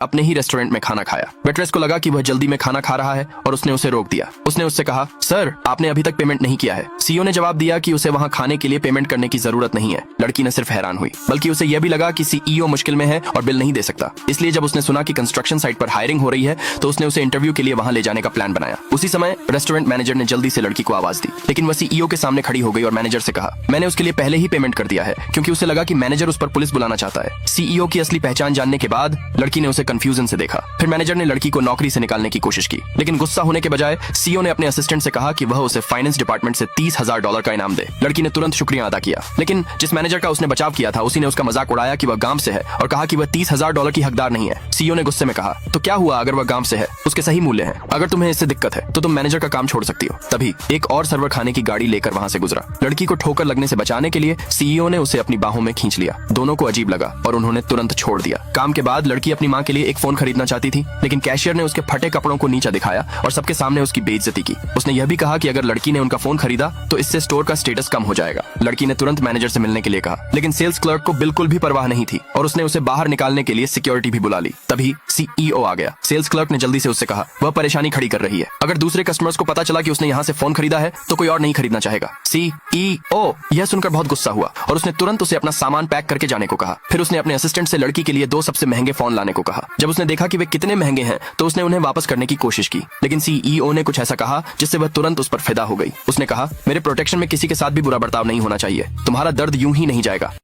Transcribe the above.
अपने ही रेस्टोरेंट में खाना खाया। वेट्रेस को लगा कि वह जल्दी में खाना खा रहा है और उसने उसे रोक दिया। उसने उससे कहा, सर आपने अभी तक पेमेंट नहीं किया है। सीईओ ने जवाब दिया कि उसे वहाँ खाने के लिए पेमेंट करने की जरूरत नहीं है। लड़की ने सिर्फ हैरान हुई, बल्कि उसे यह भी लगा कि सीईओ मुश्किल में है और बिल नहीं दे सकता। इसलिए जब उसने सुना कि कंस्ट्रक्शन साइट पर हायरिंग हो रही है तो उसने उसे इंटरव्यू के लिए वहाँ ले जाने का प्लान बनाया। उसी समय रेस्टोरेंट मैनेजर ने जल्दी से लड़की को आवाज दी, लेकिन वह सीईओ के सामने खड़ी हो गई और मैनेजर से कहा, मैंने उसके लिए पहले ही पेमेंट कर दिया है, क्योंकि उसे लगा कि मैनेजर उस पर पुलिस बुलाना चाहता है। सीईओ की असली पहचान जानने के बाद लड़की ने उसे कंफ्यूजन से देखा। फिर मैनेजर ने लड़की को नौकरी से निकालने की कोशिश की, लेकिन गुस्सा होने के बजाय सीईओ ने अपने असिस्टेंट से कहा कि वह उसे फाइनेंस डिपार्टमेंट से $30,000 का इनाम दे। लड़की ने तुरंत शुक्रिया अदा किया, लेकिन जिस मैनेजर का उसने बचाव किया था उसी ने उसका मजाक उड़ाया कि वह गांव से है और कहा कि वह $30,000 की हकदार नहीं है। सीईओ ने गुस्से में कहा, तो क्या हुआ अगर वह गांव से है? उसके सही मूल्य हैं। अगर तुम्हें इससे दिक्कत है तो तुम मैनेजर का काम छोड़ सकती हो। तभी एक और सर्वर खाने की गाड़ी लेकर वहां से गुजरा। लड़की को ठोकर लगने से बचाने के लिए सीईओ ने उसे अपनी बाहों में खींच लिया। दोनों को अजीब लगा और उन्होंने तुरंत छोड़ दिया। काम के बाद लड़की अपनी माँ के लिए एक फोन खरीदना चाहती थी, लेकिन कैशियर ने उसके फटे कपड़ों को नीचा दिखाया और सबके सामने उसकी बेइज्जती की। उसने यह भी कहा कि अगर लड़की ने उनका फोन खरीदा तो इससे स्टोर का स्टेटस कम हो जाएगा। लड़की ने तुरंत मैनेजर से मिलने के लिए कहा, लेकिन सेल्स क्लर्क को बिल्कुल भी परवाह नहीं थी और उसने उसे बाहर निकालने के लिए सिक्योरिटी भी बुला ली। तभी सीईओ आ गया। सेल्स क्लर्क ने जल्दी से उससे कहा, वह परेशानी खड़ी कर रही है। अगर दूसरे कस्टमर्स को पता चला कि उसने यहाँ से फोन खरीदा है तो कोई और नहीं खरीदना चाहेगा। सीईओ यह सुनकर बहुत गुस्सा हुआ और उसने तुरंत उसे अपना सामान पैक करके जाने को कहा। फिर उसने अपने असिस्टेंट से लड़की के लिए 2 सबसे महंगे फोन लाने को कहा। जब उसने देखा कि वे कितने महंगे हैं तो उसने उन्हें वापस करने की कोशिश की, लेकिन सीईओ ने कुछ ऐसा कहा जिससे वह तुरंत उस पर फिदा हो गई। उसने कहा, मेरे प्रोटेक्शन में किसी के साथ भी बुरा बर्ताव नहीं होना चाहिए। तुम्हारा दर्द यूं ही नहीं जाएगा।